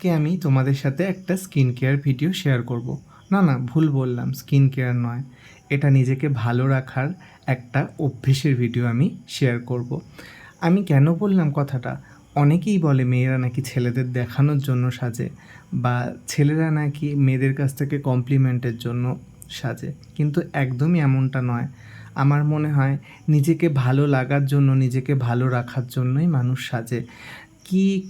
আজকে আমি তোমাদের সাথে একটা স্কিন কেয়ার ভিডিও শেয়ার করব। না ভুল বললাম, স্কিন কেয়ার নয়, এটা নিজেকে ভালো রাখার একটা অভ্যেসের ভিডিও আমি শেয়ার করব। আমি কেন বললাম কথাটা, অনেকেই বলে মেয়েরা নাকি ছেলেদের দেখানোর জন্য সাজে, বা ছেলেরা নাকি মেয়েদের কাছ থেকে কমপ্লিমেন্টের জন্য সাজে, কিন্তু একদমই এমনটা নয়। আমার মনে হয় নিজেকে ভালো লাগার জন্য, নিজেকে ভালো রাখার জন্যই মানুষ সাজে।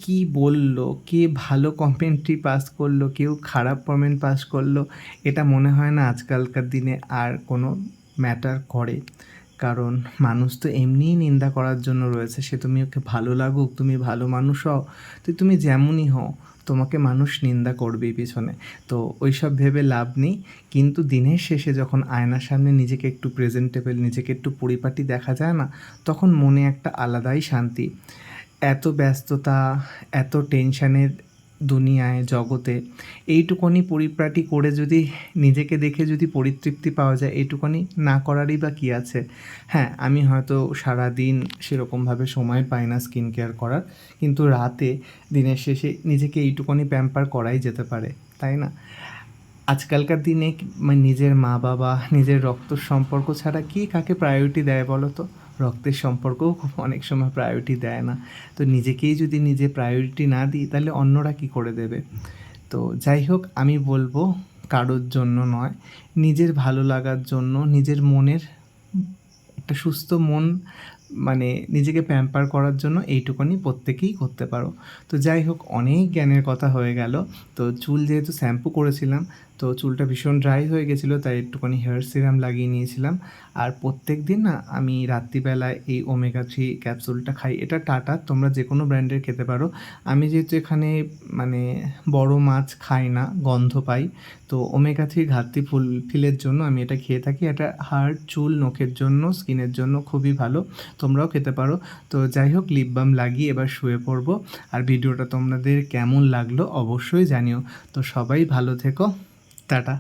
কি বললো, কে ভালো কমেন্ট্রি পাস করলো, কেউ খারাপ কমেন্ট পাস করলো, এটা মনে হয় না আজকালকার দিনে আর কোনো ম্যাটার করে। কারণ মানুষ তো এমনিই নিন্দা করার জন্য রয়েছে। সে তুমি ওকে ভালো লাগুক, তুমি ভালো মানুষ হও, তো তুমি যেমনই হও, তোমাকে মানুষ নিন্দা করবেই পিছনে। তো ওইসব ভেবে লাভ নেই। কিন্তু দিনের শেষে যখন আয়নার সামনে নিজেকে একটু প্রেজেন্টেবল, নিজেকে একটু পরিপাটি দেখা যায় না, তখন মনে একটা আলাদাই শান্তি। এত ব্যস্ততা, এত টেনশানের দুনিয়ায়, জগতে এইটুকুনি পরিপাটি করে যদি নিজেকে দেখে যদি পরিতৃপ্তি পাওয়া যায়, এইটুকুনি না করারই বা কী আছে। হ্যাঁ, আমি হয়তো সারাদিন সেরকমভাবে সময় পাই না স্কিন কেয়ার করার, কিন্তু রাতে দিনের শেষে নিজেকে এইটুকুনি প্যাম্পার করাই যেতে পারে, তাই না? আজকালকার দিনে নিজের মা বাবা, নিজের রক্তর সম্পর্ক ছাড়া কে কাকে প্রায়োরিটি দেয় বলো তো? রক্তের সম্পর্কও খুব অনেক সময় প্রায়োরিটি দেয় না। তো নিজেকেই যদি নিজে প্রায়োরিটি না দিই, তাহলে অন্যরা কী করে দেবে? তো যাই হোক, আমি বলবো কারোর জন্য নয়, নিজের ভালো লাগার জন্য, নিজের মনের একটা সুস্থ মন, নিজেকে প্যাম্পার করার জন্য এইটুকুনি প্রত্যেকেই করতে পারো। তো যাই হোক, অনেক জ্ঞানের কথা হয়ে গেল। তো চুল যেহেতু শ্যাম্পু করেছিলাম, তো চুলটা ভীষণ ড্রাই হয়ে গেছিলো, তাই একটুখানি হেয়ার সিরাম লাগিয়ে নিয়েছিলাম। আর প্রত্যেক দিন না আমি রাত্রিবেলায় এই ওমেগা-3 ক্যাপসুলটা খাই। এটা টাটার, তোমরা যে কোনো ব্র্যান্ডের খেতে পারো। আমি যেহেতু এখানে মানে বড় মাছ খাই না, গন্ধ পাই, তো ওমেগা-3 ঘাটতি ফিলের জন্য আমি এটা খেয়ে থাকি। এটা হাড়, চুল, নখের জন্য, স্কিনের জন্য খুবই ভালো, তোমরাও খেতে পারো। তো যাই হোক, লিপ বাম লাগিয়ে এবার শুয়ে পড়বো। আর ভিডিওটা তোমাদের কেমন লাগলো অবশ্যই জানিও। তো সবাই ভালো থেকো, টাটা।